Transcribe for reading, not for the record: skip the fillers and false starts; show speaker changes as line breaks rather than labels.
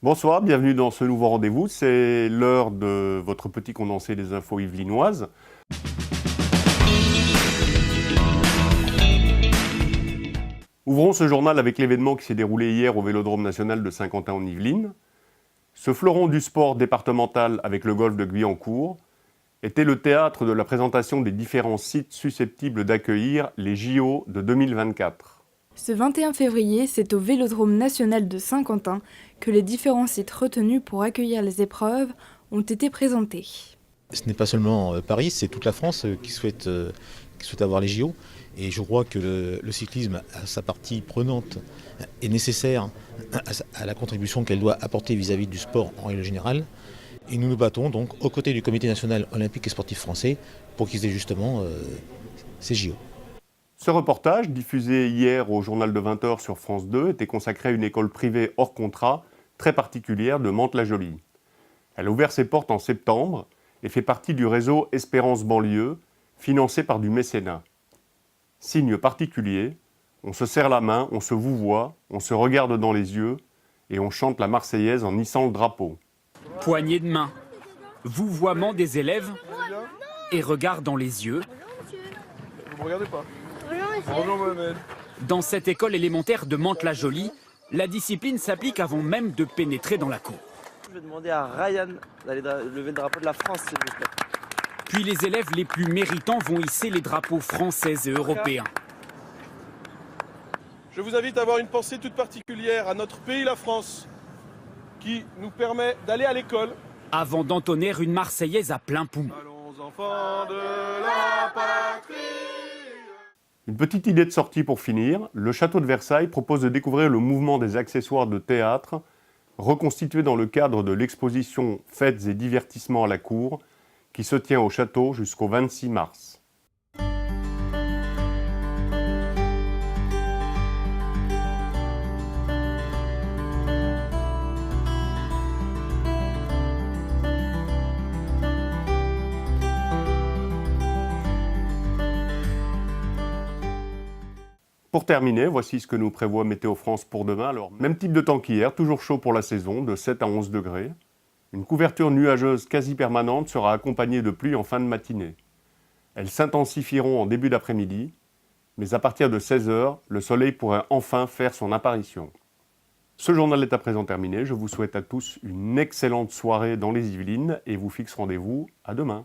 Bonsoir, bienvenue dans ce nouveau rendez-vous. C'est l'heure de votre petit condensé des infos yvelinoises. Ouvrons ce journal avec l'événement qui s'est déroulé hier au Vélodrome national de Saint-Quentin en Yvelines. Ce fleuron du sport départemental avec le golf de Guyancourt était le théâtre de la présentation des différents sites susceptibles d'accueillir les JO de 2024.
Ce 21 février, c'est au Vélodrome national de Saint-Quentin que les différents sites retenus pour accueillir les épreuves ont été présentés.
Ce n'est pas seulement Paris, c'est toute la France qui souhaite avoir les JO. Et je crois que le cyclisme a sa partie prenante et nécessaire à la contribution qu'elle doit apporter vis-à-vis du sport en règle générale. Et nous nous battons donc aux côtés du Comité national olympique et sportif français pour qu'ils aient justement ces JO.
Ce reportage, diffusé hier au journal de 20h sur France 2, était consacré à une école privée hors contrat très particulière de Mantes-la-Jolie. Elle a ouvert ses portes en septembre et fait partie du réseau Espérance Banlieue, financé par du mécénat. Signe particulier, on se serre la main, on se vouvoie, on se regarde dans les yeux et on chante la Marseillaise en hissant le drapeau.
Poignée de main, vouvoiement des élèves et regard dans les yeux.
Vous me regardez pas. Bonjour Mohamed.
Dans cette école élémentaire de Mantes-la-Jolie, la discipline s'applique avant même de pénétrer dans la cour.
Je vais demander à Ryan d'aller lever le drapeau de la France, s'il vous plaît.
Puis les élèves les plus méritants vont hisser les drapeaux français et européens.
Je vous invite à avoir une pensée toute particulière à notre pays, la France, qui nous permet d'aller à l'école.
Avant d'entonner une Marseillaise à plein poumon.
Allons enfants de la patrie.
Une petite idée de sortie pour finir, le château de Versailles propose de découvrir le mouvement des accessoires de théâtre, reconstitué dans le cadre de l'exposition Fêtes et divertissements à la cour, qui se tient au château jusqu'au 26 mars. Pour terminer, voici ce que nous prévoit Météo France pour demain. Alors, même type de temps qu'hier, toujours chaud pour la saison, de 7 à 11 degrés. Une couverture nuageuse quasi permanente sera accompagnée de pluies en fin de matinée. Elles s'intensifieront en début d'après-midi, mais à partir de 16h, le soleil pourrait enfin faire son apparition. Ce journal est à présent terminé. Je vous souhaite à tous une excellente soirée dans les Yvelines et vous fixe rendez-vous à demain.